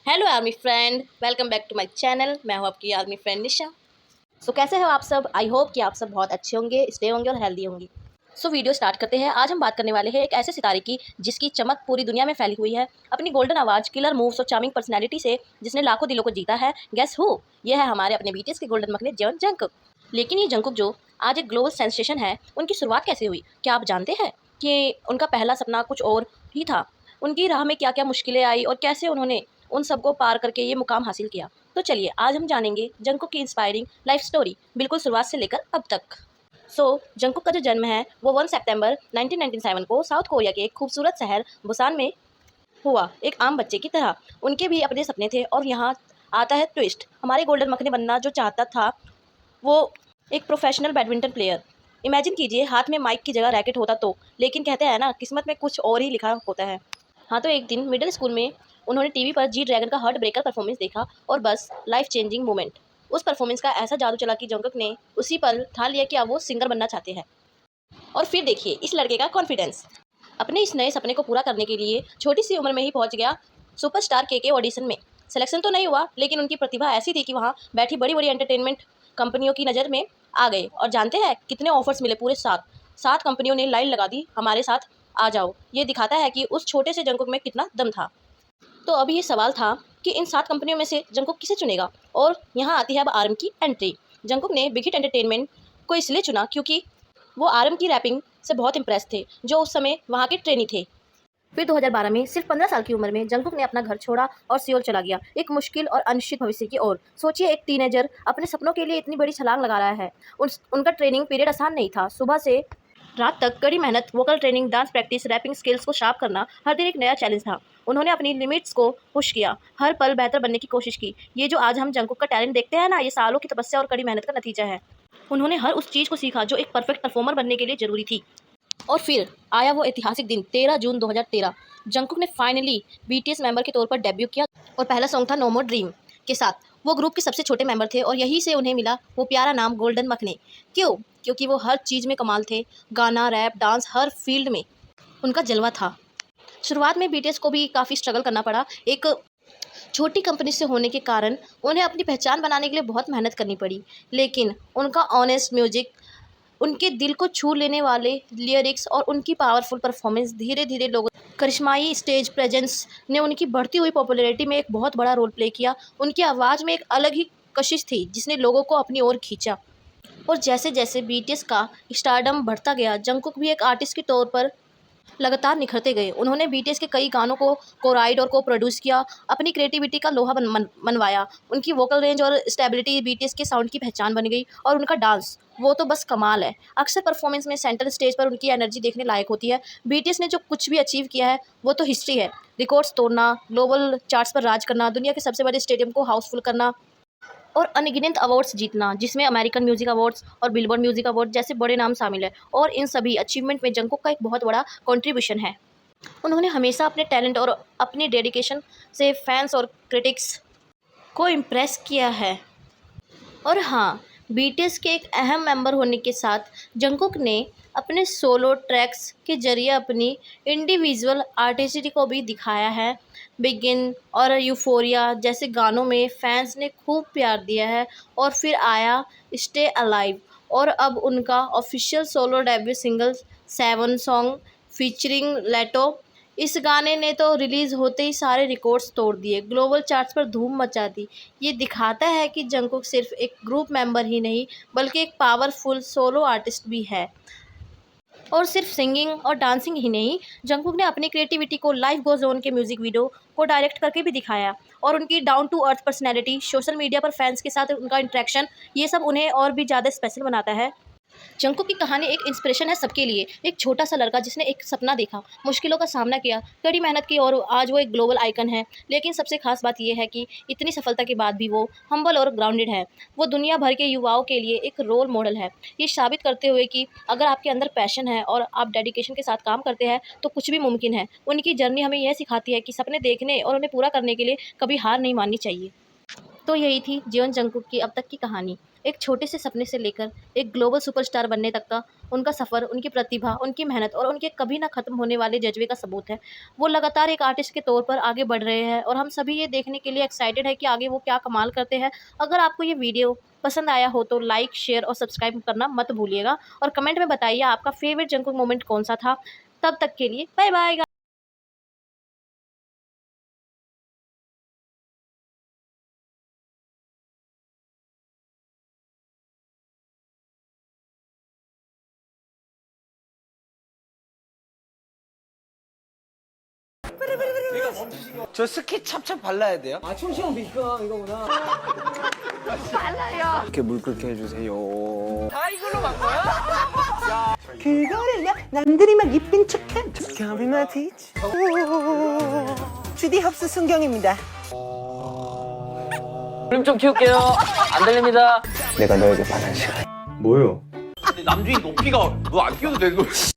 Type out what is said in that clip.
Hello army friend, welcome back to my channel. मैं हूं आपकी आर्मी फ्रेंड निशा। कैसे हो आप सब? आई होप कि आप सब बहुत अच्छे होंगे, स्टे होंगे और हेल्दी होंगी। वीडियो स्टार्ट करते हैं। आज हम बात करने वाले हैं एक ऐसे सितारे की जिसकी चमक पूरी दुनिया में फैली हुई है। अपनी गोल्डन आवाज़, किलर मूव्स और चार्मिंग पर्सनैलिटी से जिसने लाखों दिलों को जीता है। गेस हू? ये है हमारे अपने बीटीएस के गोल्डन मखने जंगकुक। लेकिन ये जंगकुक जो आज एक ग्लोबल सेंसेशन है, उनकी शुरुआत कैसे हुई? क्या आप जानते हैं कि उनका पहला सपना कुछ और ही था? उनकी राह में क्या क्या मुश्किलें आई और कैसे उन्होंने उन सबको पार करके ये मुकाम हासिल किया। तो चलिए आज हम जानेंगे जंगकुक की इंस्पायरिंग लाइफ स्टोरी, बिल्कुल शुरुआत से लेकर अब तक। जंगकुक का जो जन्म है वो 1 सितंबर 1997 को साउथ कोरिया के एक खूबसूरत शहर बुसान में हुआ। एक आम बच्चे की तरह उनके भी अपने सपने थे और यहाँ आता है ट्विस्ट। हमारे गोल्डन मखने बनना जो चाहता था वो एक प्रोफेशनल बैडमिंटन प्लेयर। इमेजिन कीजिए हाथ में माइक की जगह रैकेट होता तो। लेकिन कहते हैं ना, किस्मत में कुछ और ही लिखा होता है। हाँ, तो एक दिन मिडिल स्कूल में उन्होंने टीवी पर जी ड्रैगन का हार्ट ब्रेकर परफॉर्मेंस देखा और बस लाइफ चेंजिंग मोमेंट। उस परफॉर्मेंस का ऐसा जादू चला कि जंगकुक ने उसी पल ठान लिया कि अब वो सिंगर बनना चाहते हैं। और फिर देखिए इस लड़के का कॉन्फिडेंस। अपने इस नए सपने को पूरा करने के लिए छोटी सी उम्र में ही पहुंच गया सुपरस्टार के ऑडिशन में। सिलेक्शन तो नहीं हुआ, लेकिन उनकी प्रतिभा ऐसी थी कि वहाँ बैठी बड़ी बड़ी एंटरटेनमेंट कंपनियों की नज़र में आ गए। और जानते हैं कितने ऑफर्स मिले? पूरे 7 कंपनियों ने लाइन लगा दी, हमारे साथ आ जाओ। ये दिखाता है कि उस छोटे से जंगकुक में कितना दम था। तो अभी ये सवाल था कि इन 7 कंपनियों में से जंगकुक किसे चुनेगा। और यहाँ आती है अब आर्म की एंट्री। जंगकुक ने बिग हिट एंटरटेनमेंट को इसलिए चुना क्योंकि वो आर्म की रैपिंग से बहुत इम्प्रेस थे, जो उस समय वहाँ के ट्रेनी थे। फिर 2012 में सिर्फ 15 साल की उम्र में जंगकुक ने अपना घर छोड़ा और सियोल चला गया, एक मुश्किल और अनिश्चित भविष्य की ओर। सोचिए, एक टीनेजर अपने सपनों के लिए इतनी बड़ी छलांग लगा रहा है। उनका ट्रेनिंग पीरियड आसान नहीं था। सुबह से रात तक कड़ी मेहनत, vocal training, dance practice, rapping skills को शार्प करना, हर दिन एक नया चैलेंज था। उन्होंने अपनी लिमिट्स को पुश किया, हर पल बेहतर बनने की कोशिश की। ये जो आज हम जंगकुक का टैलेंट देखते हैं ना, ये सालों की तपस्या और कड़ी मेहनत का नतीजा है। उन्होंने हर उस चीज़ को सीखा जो एक परफेक्ट परफॉर्मर बनने के लिए ज़रूरी थी। और फिर आया वो ऐतिहासिक दिन, 13 जून 2013। जंगकुक ने फाइनली बीटीएस मेंबर के तौर पर डेब्यू किया और पहला सॉन्ग था नो मोर ड्रीम के साथ। वो ग्रुप के सबसे छोटे मेंबर थे और यहीं से उन्हें मिला वो प्यारा नाम गोल्डन मखने। क्यों? क्योंकि वो हर चीज़ में कमाल थे। गाना, रैप, डांस, हर फील्ड में उनका जलवा था। शुरुआत में बीटीएस को भी काफ़ी स्ट्रगल करना पड़ा। एक छोटी कंपनी से होने के कारण उन्हें अपनी पहचान बनाने के लिए बहुत मेहनत करनी पड़ी। लेकिन उनका ऑनेस्ट म्यूजिक, उनके दिल को छू लेने वाले लिरिक्स और उनकी पावरफुल परफॉर्मेंस धीरे धीरे लोगों करिश्माई स्टेज प्रेजेंस ने उनकी बढ़ती हुई पॉपुलैरिटी में एक बहुत बड़ा रोल प्ले किया। उनकी आवाज़ में एक अलग ही कशिश थी जिसने लोगों को अपनी ओर खींचा। और जैसे जैसे बीटीएस का स्टारडम बढ़ता गया, जंगकुक भी एक आर्टिस्ट के तौर पर लगातार निखरते गए। उन्होंने बीटीएस के कई गानों को कोराइड और को प्रोड्यूस किया, अपनी क्रिएटिविटी का लोहा मनवाया। उनकी वोकल रेंज और स्टेबिलिटी बीटीएस के साउंड की पहचान बन गई। और उनका डांस, वो तो बस कमाल है। अक्सर परफॉर्मेंस में सेंटर स्टेज पर उनकी एनर्जी देखने लायक होती है। बीटीएस ने जो कुछ भी अचीव किया है वो तो हिस्ट्री है। रिकॉर्ड्स तोड़ना, ग्लोबल चार्ट्स पर राज करना, दुनिया के सबसे बड़े स्टेडियम को हाउसफुल करना और अनगिनत अवार्ड्स जीतना, जिसमें अमेरिकन म्यूजिक अवार्ड्स और बिलबोर्ड म्यूजिक अवार्ड जैसे बड़े नाम शामिल है। और इन सभी अचीवमेंट में जंगकुक का एक बहुत बड़ा कंट्रीब्यूशन है। उन्होंने हमेशा अपने टैलेंट और अपनी डेडिकेशन से फैंस और क्रिटिक्स को इम्प्रेस किया है। और हाँ, बीटीएस के एक अहम मेंबर होने के साथ जंगकुक ने अपने सोलो ट्रैक्स के जरिए अपनी इंडिविजुअल आर्टिस्टिक को भी दिखाया है। बिगिन और यूफोरिया जैसे गानों में फैंस ने खूब प्यार दिया है। और फिर आया स्टे अलाइव और अब उनका official solo debut single 7 song featuring Leto. इस गाने ने तो रिलीज़ होते ही सारे रिकॉर्ड्स तोड़ दिए, ग्लोबल चार्ट्स पर धूम मचा दी। ये दिखाता है कि जंगकुक सिर्फ एक ग्रुप मेंबर ही नहीं, बल्कि एक पावरफुल सोलो आर्टिस्ट भी है। और सिर्फ सिंगिंग और डांसिंग ही नहीं, जंगकुक ने अपनी क्रिएटिविटी को लाइफ गोज ऑन के म्यूजिक वीडियो को डायरेक्ट करके भी दिखाया। और उनकी down to earth personality, social media पर फैंस के साथ उनका इंटरेक्शन, ये सब उन्हें और भी ज़्यादा स्पेशल बनाता है। जंगकुक की कहानी एक इंस्पिरेशन है सबके लिए। एक छोटा सा लड़का जिसने एक सपना देखा, मुश्किलों का सामना किया, कड़ी मेहनत की और आज वो एक ग्लोबल आइकन है। लेकिन सबसे खास बात यह है कि इतनी सफलता के बाद भी वो हम्बल और ग्राउंडेड है। वो दुनिया भर के युवाओं के लिए एक रोल मॉडल है, ये साबित करते हुए कि अगर आपके अंदर पैशन है और आप डेडिकेशन के साथ काम करते हैं तो कुछ भी मुमकिन है। उनकी जर्नी हमें यह सिखाती है कि सपने देखने और उन्हें पूरा करने के लिए कभी हार नहीं माननी चाहिए। तो यही थी जियोन जंगकुक की अब तक की कहानी। एक छोटे से सपने से लेकर एक ग्लोबल सुपरस्टार बनने तक का उनका सफ़र, उनकी प्रतिभा, उनकी मेहनत और उनके कभी ना ख़त्म होने वाले जज्बे का सबूत है। वो लगातार एक आर्टिस्ट के तौर पर आगे बढ़ रहे हैं और हम सभी ये देखने के लिए एक्साइटेड है कि आगे वो क्या कमाल करते हैं। अगर आपको ये वीडियो पसंद आया हो तो लाइक, शेयर और सब्सक्राइब करना मत भूलिएगा और कमेंट में बताइए आपका फेवरेट जंगकुक मोमेंट कौन-सा था। तब तक के लिए bye bye. 저 스키 찹찹 발라야 돼요? 아, 충시형 비가 이거구나. 이렇게 물 끓게 해주세요. 그거를요? 남들이 막 이쁜 척한 Can be my teacher. 주디 흡수 순경입니다. 볼륨 좀 키울게요. 안 들립니다. 내가 너에게 반한 시간. 뭐요? 남주인 높이가 너 안 끼워도 되는 거지.